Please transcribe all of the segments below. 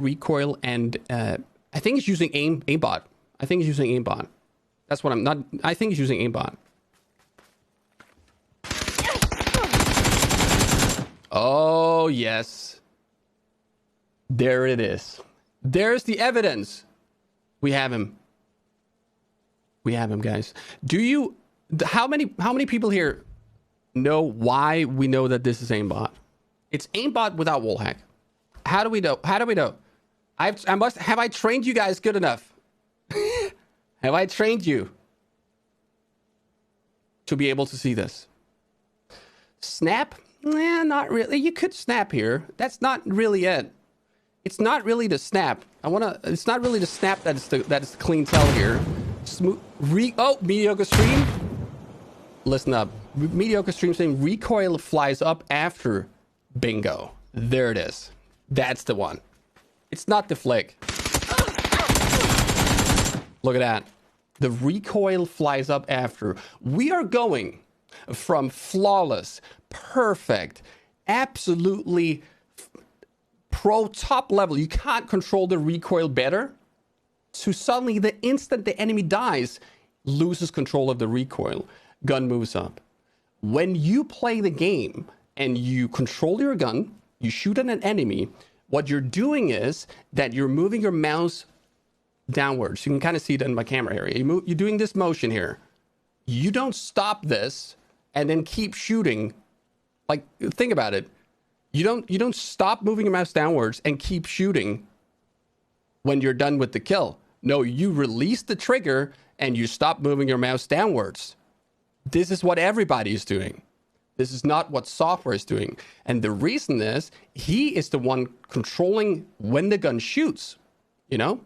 recoil, and I think he's using aimbot. I think he's using aimbot. That's what I'm not. I think he's using aimbot. Oh, yes. There it is. There's the evidence. We have him. We have him, guys. Do you... How many people here know why we know that this is aimbot? It's aimbot without wallhack. How do we know? How do we know? Have I trained you guys good enough? Have I trained you to be able to see this? Snap? Not really. You could snap here. That's not really it. It's not really the snap. It's not really the snap that is the clean tell here. Smooth. Mediocre stream. Listen up. Mediocre stream saying recoil flies up after. Bingo. There it is. That's the one. It's not the flick. Look at that. The recoil flies up after. We are going from flawless, perfect, absolutely pro top level. You can't control the recoil better. So suddenly the instant the enemy dies, loses control of the recoil. Gun moves up. When you play the game and you control your gun, you shoot at an enemy, what you're doing is that you're moving your mouse downwards. You can kind of see it in my camera area. You're doing this motion here. You don't stop this and then keep shooting. Like, think about it. You don't stop moving your mouse downwards and keep shooting when you're done with the kill. No, you release the trigger and you stop moving your mouse downwards. This is what everybody is doing. This is not what software is doing. And the reason is he is the one controlling when the gun shoots. You know,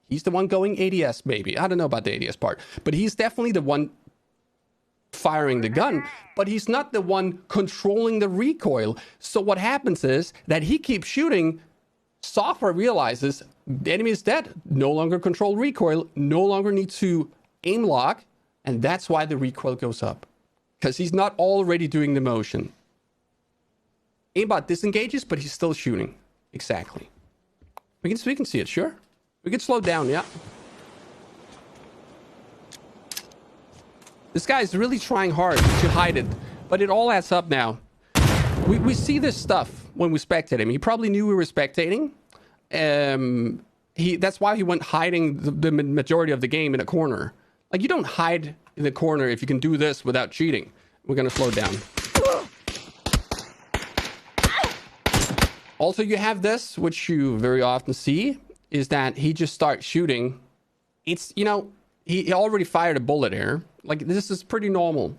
he's the one going ADS maybe. I don't know about the ADS part, but he's definitely the one firing the gun, but he's not the one controlling the recoil. So what happens is that he keeps shooting. Software realizes the enemy is dead. No longer control recoil. No longer need to aim lock. And that's why the recoil goes up. Because he's not already doing the motion. Aimbot disengages, but he's still shooting. Exactly. We can see it, sure. We can slow down, yeah. This guy's really trying hard to hide it, but it all adds up now. We see this stuff when we spectate him. He probably knew we were spectating. That's why he went hiding the majority of the game in a corner. Like, you don't hide in the corner if you can do this without cheating. We're going to slow down. Also, you have this, which you very often see, is that he just starts shooting. It's, you know, he already fired a bullet here. Like, this is pretty normal.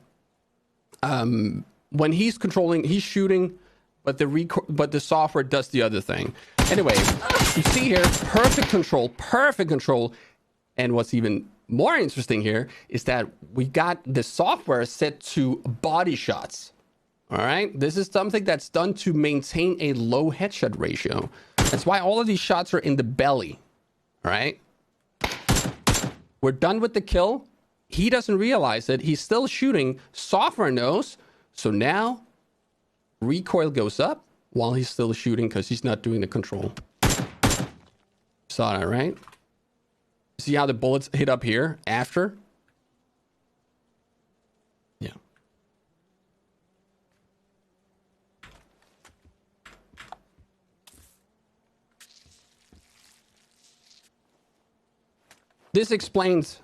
When he's controlling, he's shooting, but the software does the other thing. Anyway, you see here, perfect control. And what's even more interesting here is that we got the software set to body shots. All right. This is something that's done to maintain a low headshot ratio. That's why all of these shots are in the belly. All right. We're done with the kill. He doesn't realize it. He's still shooting. Software knows. So now recoil goes up while he's still shooting because he's not doing the control. Saw that, right? See how the bullets hit up here after? Yeah. This explains...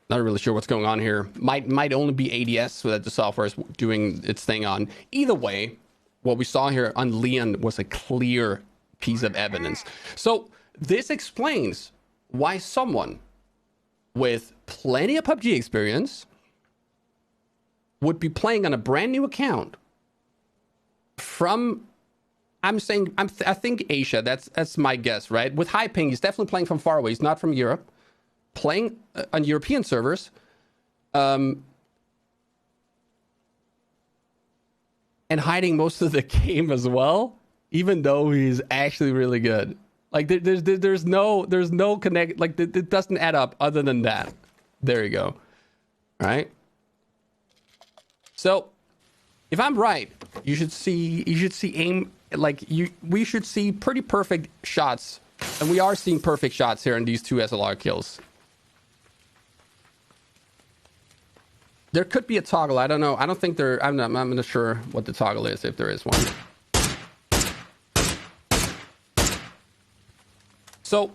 Not really sure what's going on here. Might only be ADS so that the software is doing its thing on. Either way, what we saw here on Leon was a clear piece of evidence. So this explains why someone with plenty of PUBG experience would be playing on a brand new account from, I think Asia. That's my guess, right? With high ping, he's definitely playing from far away. He's not from Europe. Playing on European servers. And hiding most of the game as well, even though he's actually really good. Like there's no connect, like it doesn't add up other than that. There you go. All right. So if I'm right, you should see aim we should see pretty perfect shots, and we are seeing perfect shots here in these two SLR kills. There could be a toggle. I don't know. I don't think there. I'm not sure what the toggle is, if there is one. So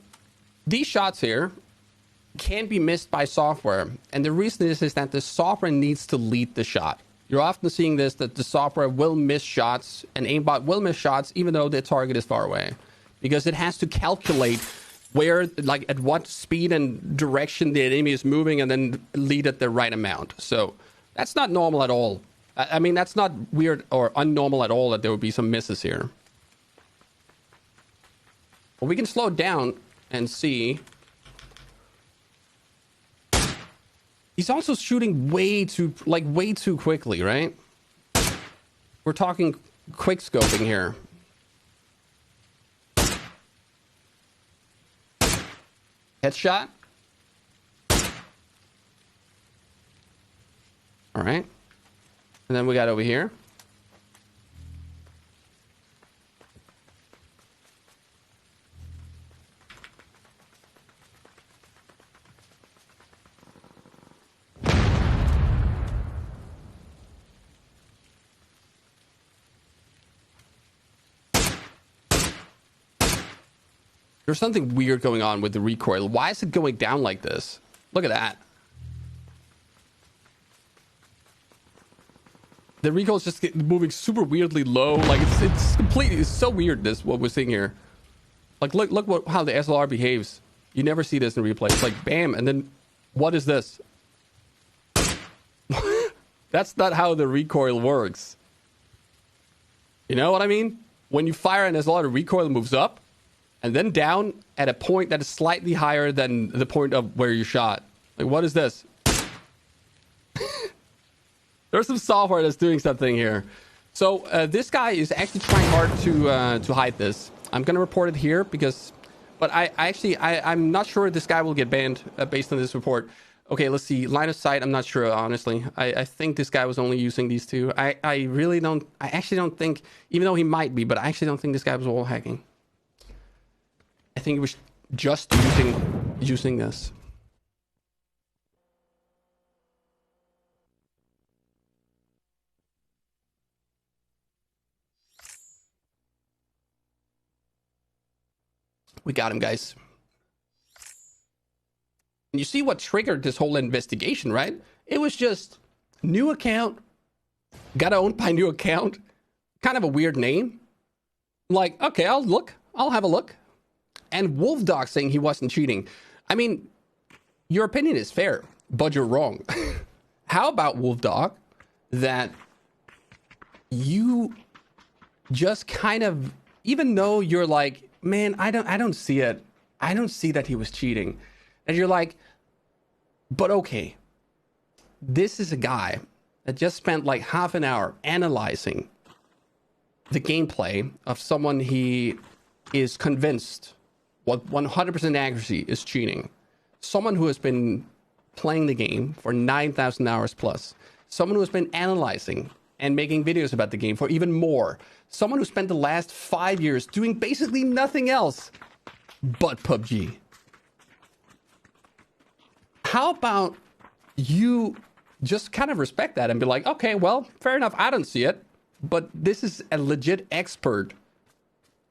these shots here can be missed by software, and the reason is that the software needs to lead the shot. You're often seeing this, that the software will miss shots, and aimbot will miss shots even though the target is far away, because it has to calculate where, like, at what speed and direction the enemy is moving, and then lead at the right amount. So that's not normal at all. I mean, that's not weird or unnormal at all that there would be some misses here. Well, we can slow it down and see. He's also shooting way too quickly, right? We're talking quick scoping here. Headshot. All right. And then we got over here. There's something weird going on with the recoil. Why is it going down like this? Look at that. The recoil is just moving super weirdly low. Like it's completely, it's so weird, this, what we're seeing here. Like look how the SLR behaves. You never see this in replay. It's like bam, and then what is this? That's not how the recoil works. You know what I mean? When you fire an SLR, the recoil moves up and then down at a point that is slightly higher than the point of where you shot. Like, what is this? There's some software that's doing something here. So this guy is actually trying hard to hide this. I'm gonna report it here because, but I'm not sure this guy will get banned based on this report. Okay, let's see. Line of sight, I'm not sure, honestly. I think this guy was only using these two. I actually don't think, even though he might be, but I actually don't think this guy was wall hacking. I think he was just using this. We got him, guys. And you see what triggered this whole investigation, right? It was just new account, got owned by new account, kind of a weird name. Like, okay, I'll have a look. And Wolf Dog saying he wasn't cheating. I mean, your opinion is fair, but you're wrong. How about Wolf Dog that you just kind of, even though you're like, man, I don't see it. I don't see that he was cheating. And you're like, but okay, this is a guy that just spent like half an hour analyzing the gameplay of someone he is convinced with 100% accuracy is cheating. Someone who has been playing the game for 9,000 hours plus. Someone who has been analyzing and making videos about the game for even more. Someone who spent the last 5 years doing basically nothing else but PUBG. How about you just kind of respect that and be like, okay, well, fair enough, I don't see it, but this is a legit expert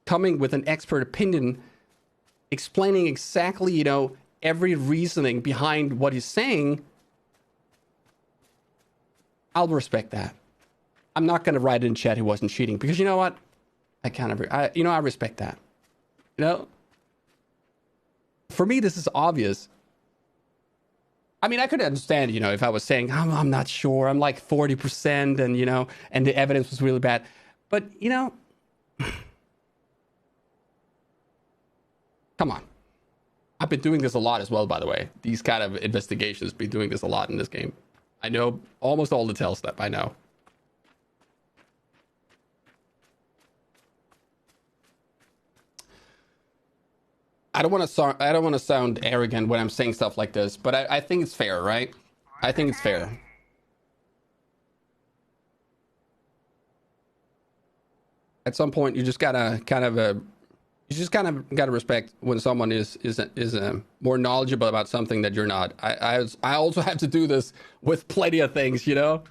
coming with an expert opinion, explaining exactly, you know, every reasoning behind what he's saying. I'll respect that. I'm not going to write in chat he wasn't cheating, because you know what? I respect that. You know, for me, this is obvious. I mean, I could understand, you know, if I was saying, I'm not sure, I'm like 40%, and, you know, and the evidence was really bad. But, you know, come on. I've been doing this a lot as well, by the way. These kind of investigations, been doing this a lot in this game. I know almost all the tell stuff, I know. I don't want to sound arrogant when I'm saying stuff like this, but I think it's fair, right? I think it's fair. at some point you just gotta gotta respect when someone is more knowledgeable about something that you're not. I also have to do this with plenty of things, you know.